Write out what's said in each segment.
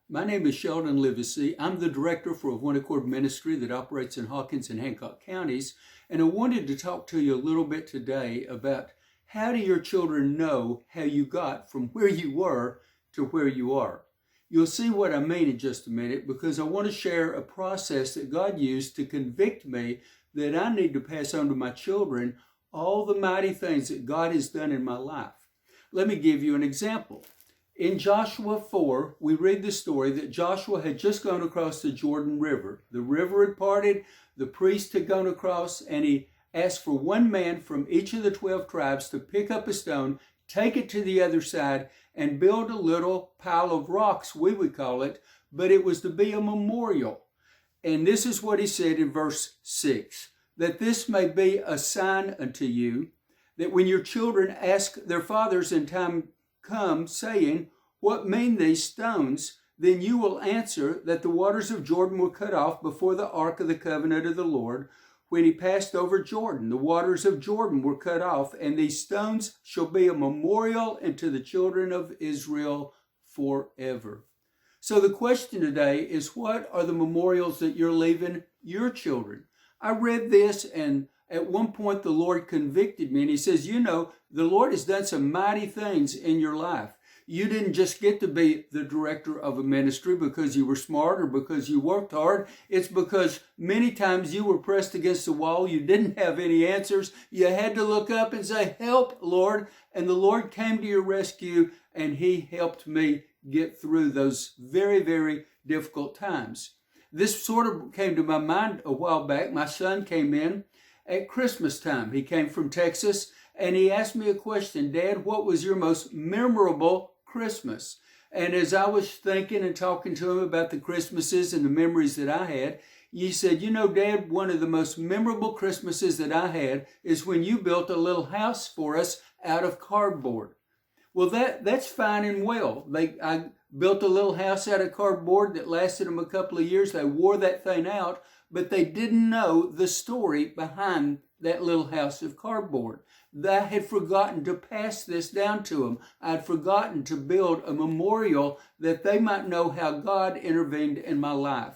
My name is Sheldon Livesay. I'm the director for a One Accord ministry that operates in Hawkins and Hancock counties. And I wanted to talk to you a little bit today about how do your children know how you got from where you were to where you are. You'll see what I mean in just a minute, because I want to share a process that God used to convict me that I need to pass on to my children all the mighty things that God has done in my life. Let me give you an example. In Joshua 4, we read the story that Joshua had just gone across the Jordan River. The river had parted, the priest had gone across, and he asked for one man from each of the 12 tribes to pick up a stone, take it to the other side, and build a little pile of rocks, we would call it, but it was to be a memorial. And this is what he said in verse 6, that this may be a sign unto you, that when your children ask their fathers in time come, saying, what mean these stones? Then you will answer that the waters of Jordan were cut off before the ark of the covenant of the Lord, when he passed over Jordan. The waters of Jordan were cut off, and these stones shall be a memorial unto the children of Israel forever. So the question today is, what are the memorials that you're leaving your children? I read this, and at one point the Lord convicted me, and he says, you know, the Lord has done some mighty things in your life. You didn't just get to be the director of a ministry because you were smart or because you worked hard. It's because many times you were pressed against the wall. You didn't have any answers. You had to look up and say, help, Lord. And the Lord came to your rescue, and he helped me get through those very, very difficult times. This sort of came to my mind a while back. My son came in at Christmas time. He came from Texas, and he asked me a question. Dad, what was your most memorable Christmas? And as I was thinking and talking to him about the Christmases and the memories that I had, he said, you know, Dad, one of the most memorable Christmases that I had is when you built a little house for us out of cardboard. Well, that's fine and well. I built a little house out of cardboard that lasted them a couple of years. They wore that thing out, but they didn't know the story behind that little house of cardboard. I had forgotten to pass this down to them. I'd forgotten to build a memorial that they might know how God intervened in my life.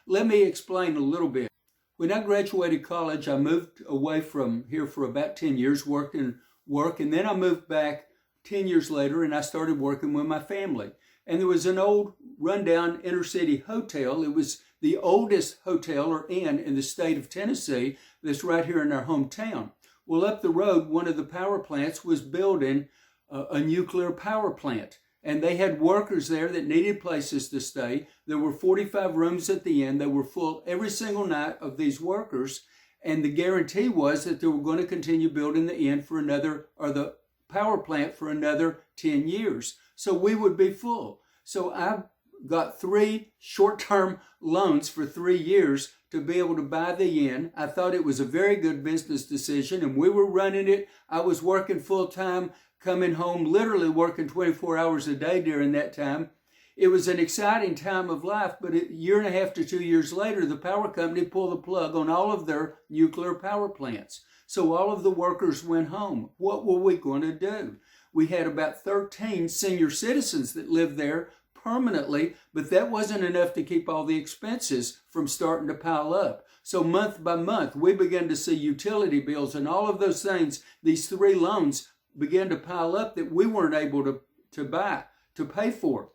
Let me explain a little bit. When I graduated college, I moved away from here for about 10 years, worked in work, and then I moved back 10 years later, and I started working with my family. And there was an old rundown inner city hotel. It was the oldest hotel or inn in the state of Tennessee that's right here in our hometown. Well, up the road, one of the power plants was building a nuclear power plant. And they had workers there that needed places to stay. There were 45 rooms at the inn. They were full every single night of these workers. And the guarantee was that they were going to continue building the inn for the power plant for another 10 years. So we would be full. So I got 3 short-term loans for 3 years to be able to buy the inn. I thought it was a very good business decision, and we were running it. I was working full-time, coming home, literally working 24 hours a day during that time. It was an exciting time of life, but a year and a half to 2 years later, the power company pulled the plug on all of their nuclear power plants. So all of the workers went home. What were we going to do? We had about 13 senior citizens that lived there permanently, but that wasn't enough to keep all the expenses from starting to pile up. So month by month, we began to see utility bills and all of those things. These 3 loans began to pile up that we weren't able to pay for.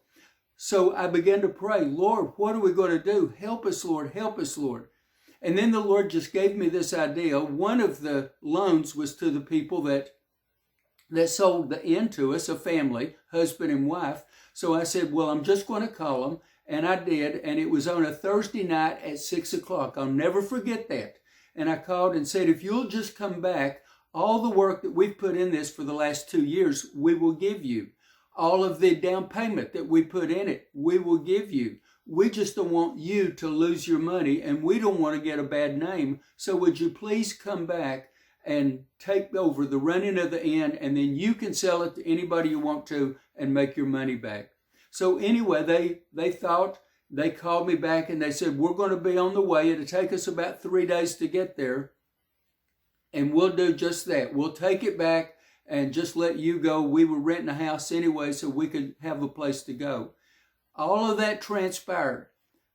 So I began to pray, Lord, what are we going to do? Help us, Lord. Help us, Lord. And then the Lord just gave me this idea. One of the loans was to the people that sold the inn to us, a family, husband and wife. So I said, well, I'm just going to call them. And I did. And it was on a Thursday night at 6 o'clock. I'll never forget that. And I called and said, if you'll just come back, all the work that we've put in this for the last 2 years, we will give you. All of the down payment that we put in it, we will give you. We just don't want you to lose your money, and we don't want to get a bad name. So would you please come back and take over the running of the inn, and then you can sell it to anybody you want to and make your money back. So anyway, they thought, they called me back and they said, we're going to be on the way. It'll take us about 3 days to get there. And we'll do just that. We'll take it back and just let you go. We were renting a house anyway, so we could have a place to go. All of that transpired.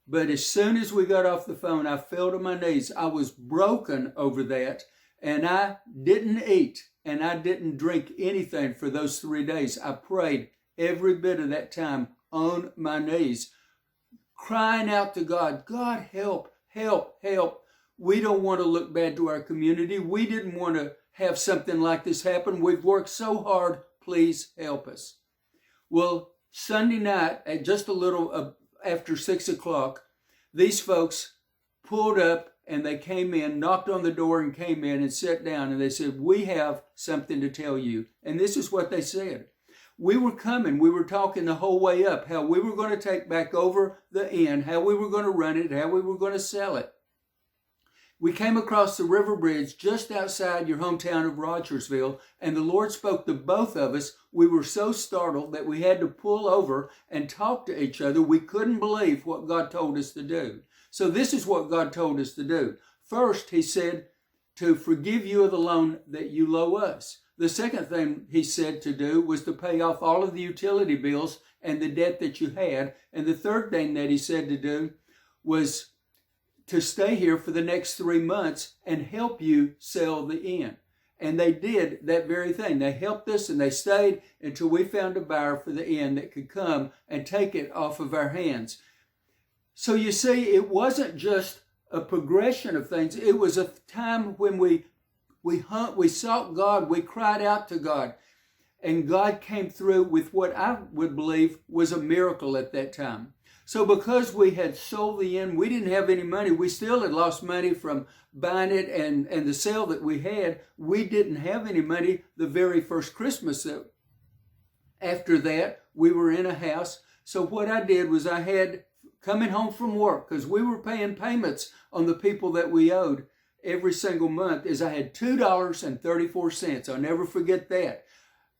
But as soon as we got off the phone, I fell to my knees. I was broken over that, and I didn't eat and I didn't drink anything for those 3 days. I prayed every bit of that time on my knees, crying out to God, God, help, help, help. We don't want to look bad to our community. We didn't want to have something like this happen. We've worked so hard. Please help us. Well, Sunday night at just a little after 6 o'clock, these folks pulled up and they came in, knocked on the door and came in and sat down, and they said, we have something to tell you. And this is what they said. We were coming, we were talking the whole way up, how we were going to take back over the inn, how we were going to run it, how we were going to sell it. We came across the river bridge just outside your hometown of Rogersville, and the Lord spoke to both of us. We were so startled that we had to pull over and talk to each other. We couldn't believe what God told us to do. So this is what God told us to do. First, he said to forgive you of the loan that you owe us. The second thing he said to do was to pay off all of the utility bills and the debt that you had. And the third thing that he said to do was to stay here for the next 3 months and help you sell the inn. And they did that very thing. They helped us and they stayed until we found a buyer for the inn that could come and take it off of our hands. So you see, it wasn't just a progression of things. It was a time when we sought God, we cried out to God, and God came through with what I would believe was a miracle at that time. So because we had sold the inn, we didn't have any money. We still had lost money from buying it and the sale that we had. We didn't have any money the very first Christmas. After that, we were in a house. So what I did was I had coming home from work, because we were paying payments on the people that we owed every single month, is I had $2.34. I'll never forget that.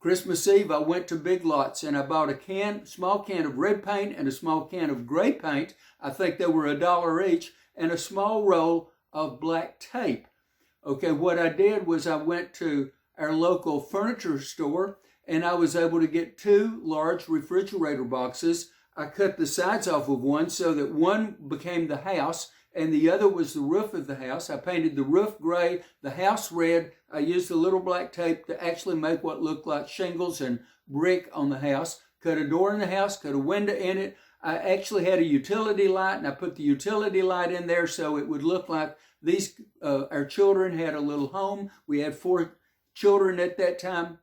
Christmas Eve, I went to Big Lots and I bought a small can of red paint and a small can of gray paint. I think they were $1 each, and a small roll of black tape. Okay, what I did was I went to our local furniture store and I was able to get 2 large refrigerator boxes. I cut the sides off of one so that one became the house and the other was the roof of the house. I painted the roof gray, the house red. I used a little black tape to actually make what looked like shingles and brick on the house. Cut a door in the house, cut a window in it. I actually had a utility light, and I put the utility light in there so it would look like our children had a little home. We had 4 children at that time.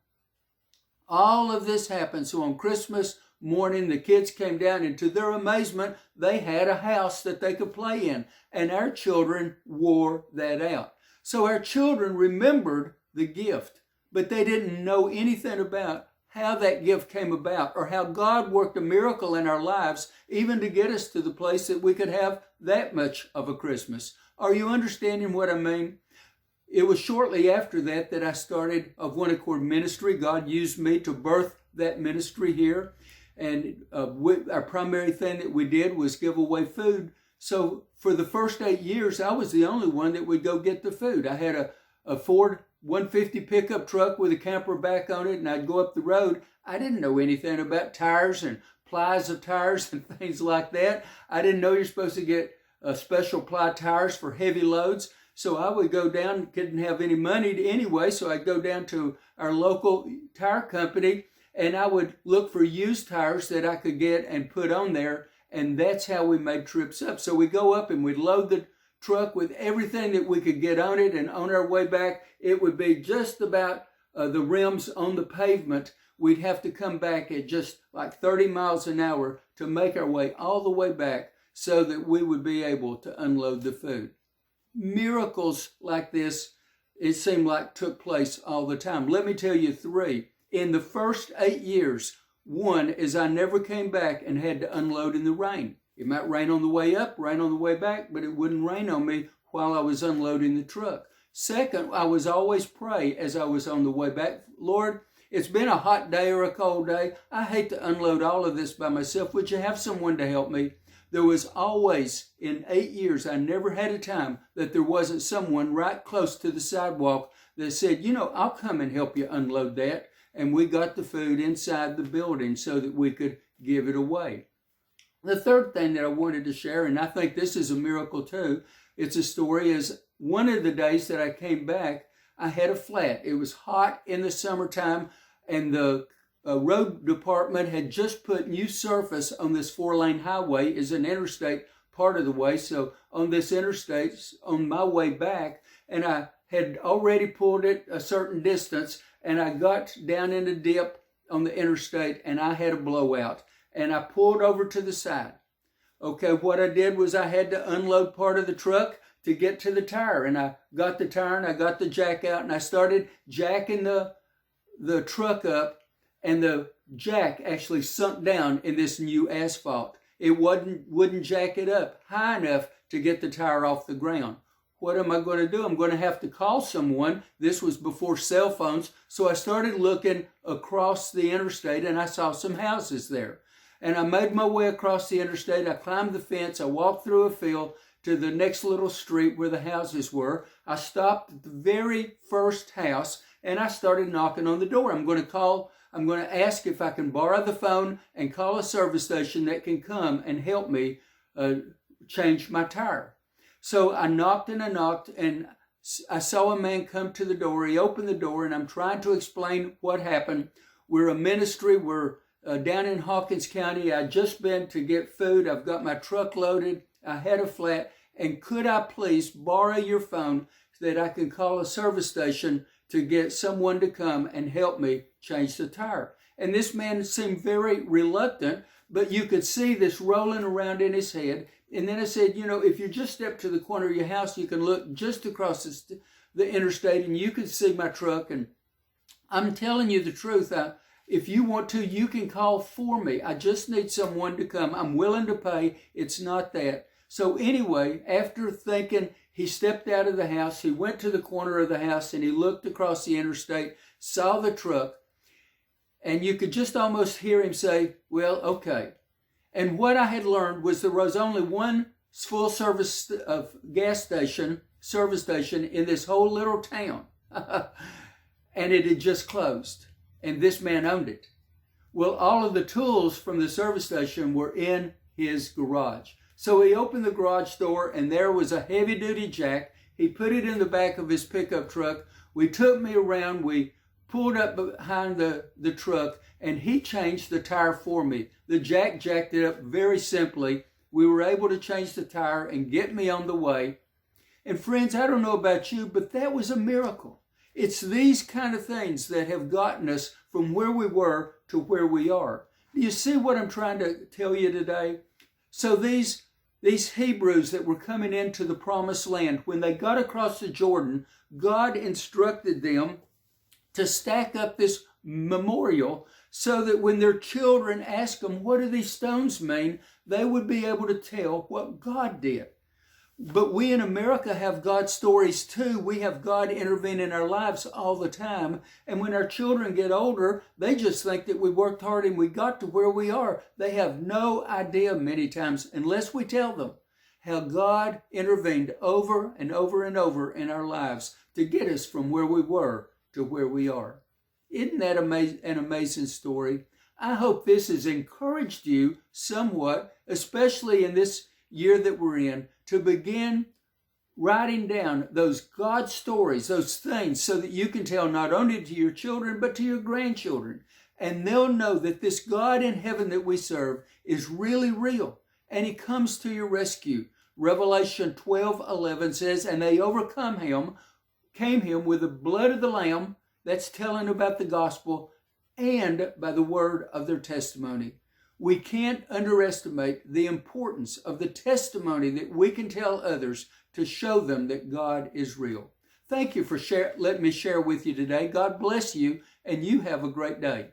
All of this happened. So on Christmas morning, the kids came down, and to their amazement, they had a house that they could play in, and our children wore that out. So our children remembered the gift, but they didn't know anything about how that gift came about or how God worked a miracle in our lives, even to get us to the place that we could have that much of a Christmas. Are you understanding what I mean? It was shortly after that I started Of One Accord Ministry. God used me to birth that ministry here. And our primary thing that we did was give away food. So for the first 8 years, I was the only one that would go get the food. I had a Ford 150 pickup truck with a camper back on it, and I'd go up the road. I didn't know anything about tires and plies of tires and things like that. I didn't know you're supposed to get special ply tires for heavy loads. So I would go down, didn't have any money anyway, so I'd go down to our local tire company, and I would look for used tires that I could get and put on there, and that's how we made trips up. So we go up and we'd load the truck with everything that we could get on it, and on our way back, it would be just about the rims on the pavement. We'd have to come back at just like 30 miles an hour to make our way all the way back so that we would be able to unload the food. Miracles like this, it seemed like, took place all the time. Let me tell you 3. In the first 8 years, one is I never came back and had to unload in the rain. It might rain on the way up, rain on the way back, but it wouldn't rain on me while I was unloading the truck. Second, I was always pray as I was on the way back, Lord, it's been a hot day or a cold day. I hate to unload all of this by myself. Would you have someone to help me? There was always, in 8 years, I never had a time that there wasn't someone right close to the sidewalk that said, I'll come and help you unload that. And we got the food inside the building so that we could give it away. The third thing that I wanted to share, and I think this is a miracle too, it's a story, is one of the days that I came back, I had a flat. It was hot in the summertime, and the road department had just put new surface on this 4-lane highway. Is an interstate part of the way. So on this interstate, on my way back, and I had already pulled it a certain distance, and I got down in the dip on the interstate, and I had a blowout, and I pulled over to the side. Okay, what I did was I had to unload part of the truck to get to the tire, and I got the tire and I got the jack out, and I started jacking the truck up, and the jack actually sunk down in this new asphalt. It wouldn't jack it up high enough to get the tire off the ground. What am I going to do? I'm going to have to call someone. This was before cell phones, so I started looking across the interstate, and I saw some houses there. And I made my way across the interstate. I climbed the fence. I walked through a field to the next little street where the houses were. I stopped at the very first house, and I started knocking on the door. I'm going to ask if I can borrow the phone and call a service station that can come and help me change my tire. So I knocked, and I saw a man come to the door. He opened the door, and I'm trying to explain what happened. We're a ministry. We're down in Hawkins County. I'd just been to get food. I've got my truck loaded. I had a flat. And could I please borrow your phone so that I can call a service station to get someone to come and help me change the tire? And this man seemed very reluctant, but you could see this rolling around in his head. And then I said, if you just step to the corner of your house, you can look just across the interstate and you can see my truck. And I'm telling you the truth. If you want to, you can call for me. I just need someone to come. I'm willing to pay. It's not that. So anyway, after thinking, he stepped out of the house. He went to the corner of the house and he looked across the interstate, saw the truck, and you could just almost hear him say, well, okay. And what I had learned was there was only one full service service station in this whole little town. And it had just closed. And this man owned it. Well, all of the tools from the service station were in his garage. So he opened the garage door, and there was a heavy-duty jack. He put it in the back of his pickup truck. We took me around. We pulled up behind the truck, and he changed the tire for me. The jack jacked it up very simply. We were able to change the tire and get me on the way. And friends, I don't know about you, but that was a miracle. It's these kind of things that have gotten us from where we were to where we are. Do you see what I'm trying to tell you today? So these Hebrews that were coming into the promised land, when they got across the Jordan, God instructed them to stack up this memorial so that when their children asked them, what do these stones mean? They would be able to tell what God did. But we in America have God stories too. We have God intervene in our lives all the time. And when our children get older, they just think that we worked hard and we got to where we are. They have no idea many times, unless we tell them, how God intervened over and over and over in our lives to get us from where we were to where we are. Isn't that an amazing story? I hope this has encouraged you somewhat, especially in this year that we're in, to begin writing down those God stories, those things, so that you can tell not only to your children, but to your grandchildren. And they'll know that this God in heaven that we serve is really real, and he comes to your rescue. Revelation 12:11 says, and they came him with the blood of the Lamb, that's telling about the gospel, and by the word of their testimony. We can't underestimate the importance of the testimony that we can tell others to show them that God is real. Thank you for letting me share with you today. God bless you, and you have a great day.